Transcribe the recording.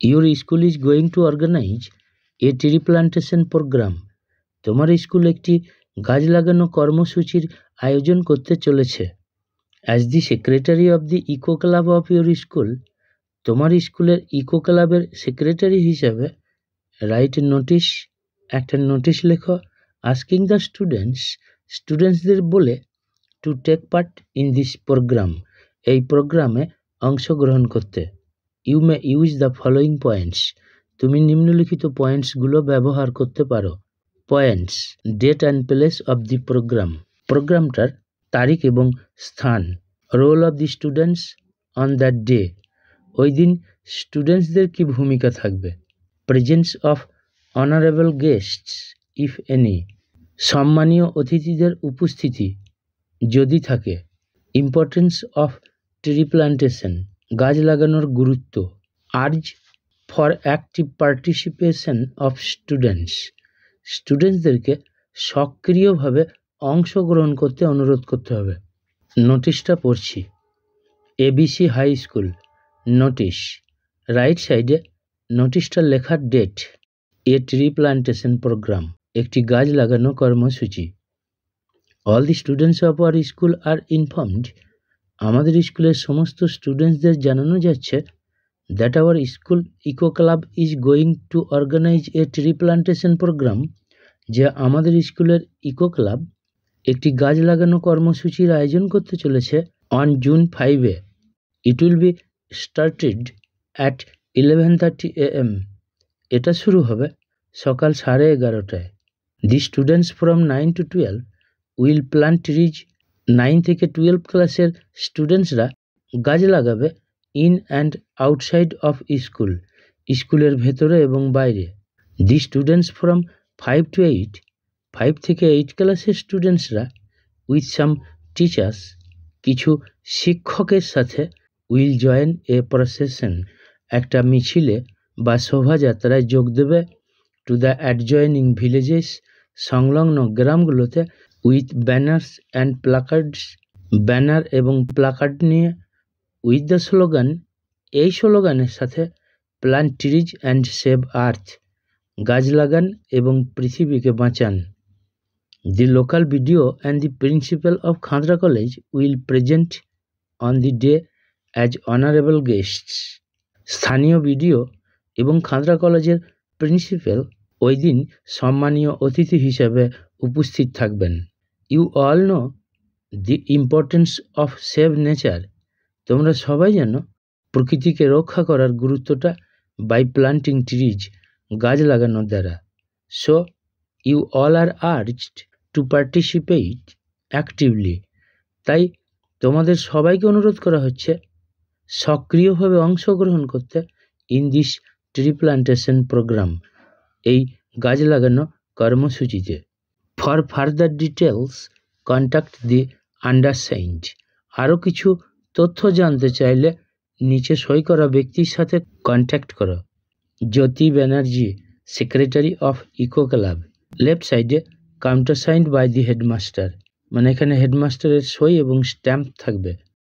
Your school is going to organize a tree plantation program. তোমার school একটি গাছ লাগানো কর্মসূচির আয়োজন করতে চলেছে। As the secretary of the eco club of your school, তোমার স্কুলের ইকো ক্লাবের সেক্রেটারি হিসাবে রাইট নোটিশ, একটা নোটিশ লেখো, আস্কিং দ্য স্টুডেন্টসদের বলে to take part in this programme, এই প্রোগ্রামে অংশগ্রহণ করতে। You may use the following points, তুমি নিম্নলিখিত পয়েন্টসগুলো ব্যবহার করতে পারো। Points: date and place of the programme, প্রোগ্রামটার তারিখ এবং স্থান। Role of the students on that day, ওই দিন স্টুডেন্টসদের কি ভূমিকা থাকবে। Presence of honourable guests if any, সম্মানীয় অতিথিদের উপস্থিতি যদি থাকে। ইম্পর্টেন্স অফ ট্রি প্লান্টেশন, গাছ লাগানোর গুরুত্ব। Urge for active participation of students, স্টুডেন্টসদেরকে সক্রিয়ভাবে অংশগ্রহণ করতে অনুরোধ করতে হবে। নোটিশটা পড়ছি। ABC high school notice, right সাইডে নোটিশটা লেখার date. A tree plantation programme, একটি গাছ লাগানো কর্মসূচি। All the students of our school are informed, আমাদের স্কুলের সমস্ত স্টুডেন্টসদের জানানো যাচ্ছে that our school eco club is going to organise a tree plantation programme, যে আমাদের স্কুলের ইকো ক্লাব একটি গাছ লাগানো কর্মসূচির আয়োজন করতে চলেছে অন জুন 5-এ। It will be started at 11:30 AM, এটা শুরু হবে সকাল 11:30টায়। The students from 9 to 12 will plant trees, 9 থেকে 12 ক্লাসের স্টুডেন্টসরা গাছ লাগাবে in and outside of school, স্কুলের ভেতরে এবং বাইরে। দি স্টুডেন্টস ফ্রম 5 to 8, 5 থেকে 8 ক্লাসের স্টুডেন্টসরা উইথ সাম টিচার্স, কিছু শিক্ষকের সাথে উইল জয়েন এ প্রসেশন, একটা মিছিলে বা শোভাযাত্রায় যোগ দেবে টু দ্য অ্যাডজয়নিং ভিলেজেস, সংলগ্ন গ্রামগুলোতে, উইথ ব্যানার্স অ্যান্ড প্লাকার্ডস, ব্যানার এবং প্লাকার্ড নিয়ে, উইথ দ্য স্লোগান, এই স্লোগানের সাথে, plant trees and save earth, গাছ লাগান এবং পৃথিবীকে বাঁচান। দি local BDO and the principal of Khatra college will present on the day as honourable guests, স্থানীয় বিডিও এবং খাদরা কলেজের প্রিন্সিপাল ওই দিন সম্মানীয় অতিথি হিসেবে উপস্থিত থাকবেন। You all know the importance of save nature, তোমরা সবাই জানো প্রকৃতিকে রক্ষা করার গুরুত্বটা বাই প্লান্টিং ট্রিজ, গাছ লাগানোর দ্বারা। So you all are urged to participate actively, তাই তোমাদের সবাইকে অনুরোধ করা হচ্ছে সক্রিয়ভাবে অংশগ্রহণ করতে in this tree plantation program, এই গাছ লাগানো কর্মসূচিতে। For further details contact the undersigned, আরও কিছু তথ্য জানতে চাইলে নিচে সই করা ব্যক্তির সাথে কন্ট্যাক্ট করো। Jyoti Banerjee, secretary of eco club. Left সাইডে কাউন্টারসাইন্ড বাই দি হেডমাস্টার, মানে এখানে হেডমাস্টারের সই এবং স্ট্যাম্প থাকবে।